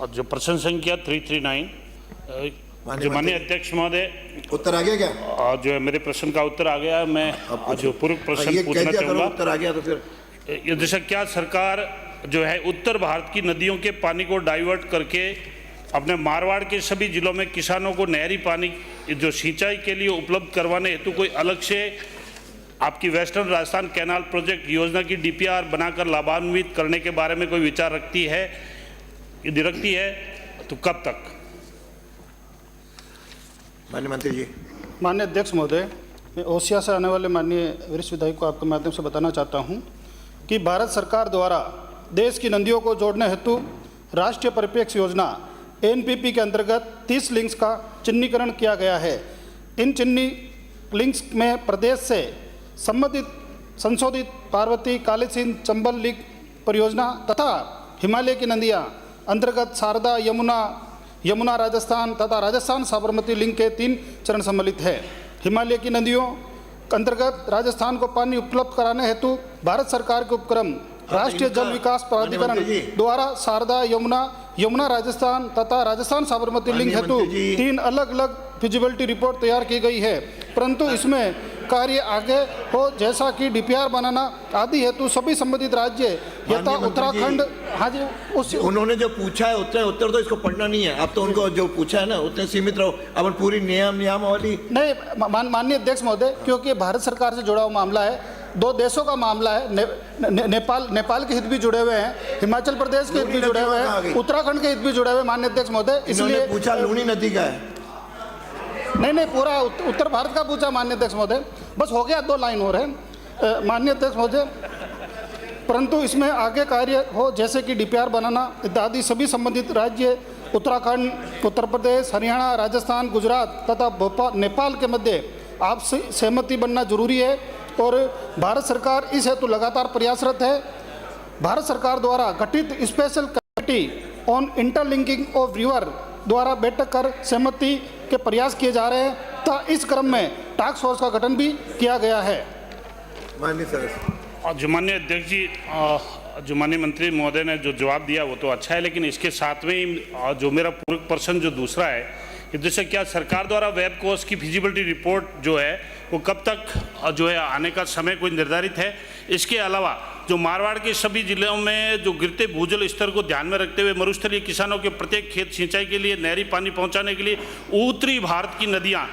जो प्रश्न संख्या 339, जो माननीय अध्यक्ष महोदय, उत्तर आ गया क्या? जो है मेरे प्रश्न का उत्तर आ गया। मैं जो पूर्व प्रश्न पूछना चाहूँगा, उत्तर आ गया तो फिर ये दिशा क्या सरकार जो है उत्तर भारत की नदियों के पानी को डाइवर्ट करके अपने मारवाड़ के सभी जिलों में किसानों को नहरी पानी जो सिंचाई के लिए उपलब्ध करवाने हेतु कोई अलग से आपकी वेस्टर्न राजस्थान कैनाल प्रोजेक्ट योजना की डीपीआर बनाकर लाभान्वित करने के बारे में कोई विचार रखती है? यदि रखती है तो कब तक? माननीय मंत्री जी। माननीय अध्यक्ष महोदय, मैं ओसिया से आने वाले माननीय वरिष्ठ विधायक को आपके माध्यम से बताना चाहता हूं कि भारत सरकार द्वारा देश की नदियों को जोड़ने हेतु राष्ट्रीय परिप्रेक्ष्य योजना एनपीपी के अंतर्गत 30 लिंक्स का चिन्हीकरण किया गया है। इन चिन्ही लिंक्स में प्रदेश से संबंधित संशोधित पार्वती, काली सिंध, चंबल लिंक परियोजना तथा हिमालय की नदियाँ अंतर्गत शारदा, यमुना राजस्थान तथा राजस्थान साबरमती लिंक के 3 चरण सम्मिलित है। हिमालय की नदियों के अंतर्गत राजस्थान को पानी उपलब्ध कराने हेतु भारत सरकार के उपक्रम राष्ट्रीय जल विकास प्राधिकरण द्वारा शारदा, यमुना राजस्थान तथा राजस्थान साबरमती लिंक हेतु 3 अलग अलग फिजिबिलिटी रिपोर्ट तैयार की गई है, परंतु इसमें कार्य आगे हो जैसा कि डीपीआर बनाना आदि हेतु सभी संबंधित राज्य यथा उत्तराखंड। हाँ जी, उस उन्होंने जो पूछा है उत्तर तो इसको पढ़ना नहीं है। अब तो उनको जो पूछा है ना उतने सीमित रहो। अपन पूरी नियमावली नहीं। माननीय अध्यक्ष महोदय, क्योंकि भारत सरकार से जुड़ा हुआ मामला है, 2 देशों का मामला है, नेपाल के हित भी जुड़े हुए हैं, हिमाचल प्रदेश के हित भी जुड़े हुए हैं, उत्तराखंड के हित भी जुड़े हुए हैं माननीय अध्यक्ष महोदय। इसलिए पूछा लूनी नदी का है। नहीं, पूरा उत्तर भारत का पूछा माननीय अध्यक्ष महोदय। बस हो गया, 2 लाइन हो रहे हैं माननीय अध्यक्ष महोदय, परंतु इसमें आगे कार्य हो जैसे कि डीपीआर बनाना इत्यादि सभी संबंधित राज्य उत्तराखंड, उत्तर प्रदेश, हरियाणा, राजस्थान, गुजरात तथा नेपाल के मध्य आपसी सहमति बनना जरूरी है और भारत सरकार इस हेतु लगातार प्रयासरत है। भारत सरकार द्वारा गठित special committee on interlinking of river द्वारा बैठक कर सहमति के प्रयास किए जा रहे हैं तथा इस क्रम में टास्क फोर्स का गठन भी किया गया है। माननीय सर, जो माननीय अध्यक्ष जी, जो माननीय मंत्री महोदय ने जो जवाब दिया वो तो अच्छा है, लेकिन इसके साथ में ही जो मेरा पूरक प्रश्न जो दूसरा है, जैसे क्या सरकार द्वारा वेब कोर्स की फिजिबिलिटी रिपोर्ट जो है वो कब तक जो है आने का समय कोई निर्धारित है? इसके अलावा जो मारवाड़ के सभी जिलों में जो गिरते भूजल स्तर को ध्यान में रखते हुए मरुस्थलीय किसानों के प्रत्येक खेत सिंचाई के लिए नहरी पानी पहुंचाने के लिए उत्तरी भारत की नदियां,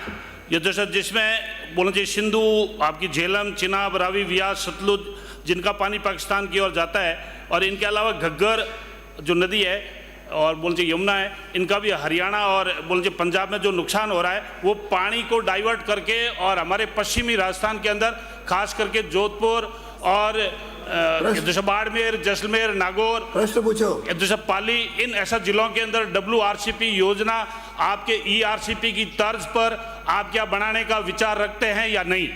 ये जैसे जिसमें बोलना चाहिए सिंधु, आपकी झेलम, चिनाब, रावी, व्यास, सतलुज, जिनका पानी पाकिस्तान की ओर जाता है, और इनके अलावा घग्गर जो नदी है और बोल चाहिए यमुना है, इनका भी हरियाणा और बोल चाहिए पंजाब में जो नुकसान हो रहा है वो पानी को डाइवर्ट करके और हमारे पश्चिमी राजस्थान के अंदर खास करके जोधपुर और जैसे बाड़मेर, जैसलमेर, नागौर, प्रश्न पूछो, जैसे पाली, इन ऐसा जिलों के अंदर WRCP योजना आपके ERCP की तर्ज पर आप क्या बनाने का विचार रखते हैं या नहीं?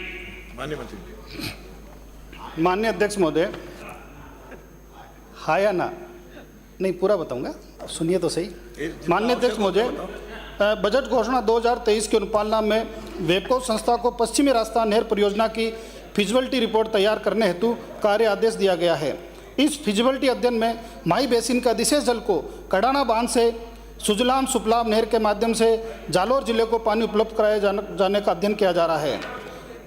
माननीय मंत्री। माननीय अध्यक्ष महोदय, हाँ या ना? नहीं, पूरा बताऊंगा, सुनिए तो सही। माननीय अध्यक्ष महोदय, बजट घोषणा 2023 के अनुपालना में वेबको संस्था को पश्चिमी राजस्थान नहर परियोजना की फिजिबिलिटी रिपोर्ट तैयार करने हेतु कार्य आदेश दिया गया है। इस फिजिबिलिटी अध्ययन में माई बेसिन के अधिशेष जल को कडाना बांध से सुजलाम सुफलाम नहर के माध्यम से जालोर जिले को पानी उपलब्ध कराए जाने का अध्ययन किया जा रहा है।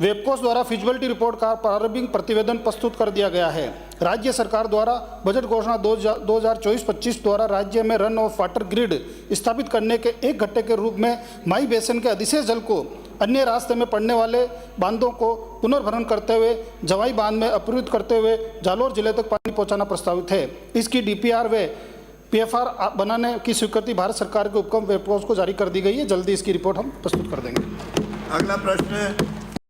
वेबकोस द्वारा फिजिबिलिटी रिपोर्ट का प्रारंभिक प्रतिवेदन प्रस्तुत कर दिया गया है। राज्य सरकार द्वारा बजट घोषणा 2024-25 द्वारा राज्य में रन ऑफ वाटर ग्रिड स्थापित करने के एक घट्टे के रूप में माई बेसिन के अधिशेष जल को अन्य रास्ते में पड़ने वाले बांधों को पुनर्भरण करते हुए जवाई बांध में अपहृत करते हुए जालोर जिले तक पानी पहुंचाना प्रस्तावित है। इसकी डीपीआर व PFR बनाने की स्वीकृति भारत सरकार के उपक्रम वेबकोस को जारी कर दी गई है। जल्दी इसकी रिपोर्ट हम प्रस्तुत कर देंगे। अगला प्रश्न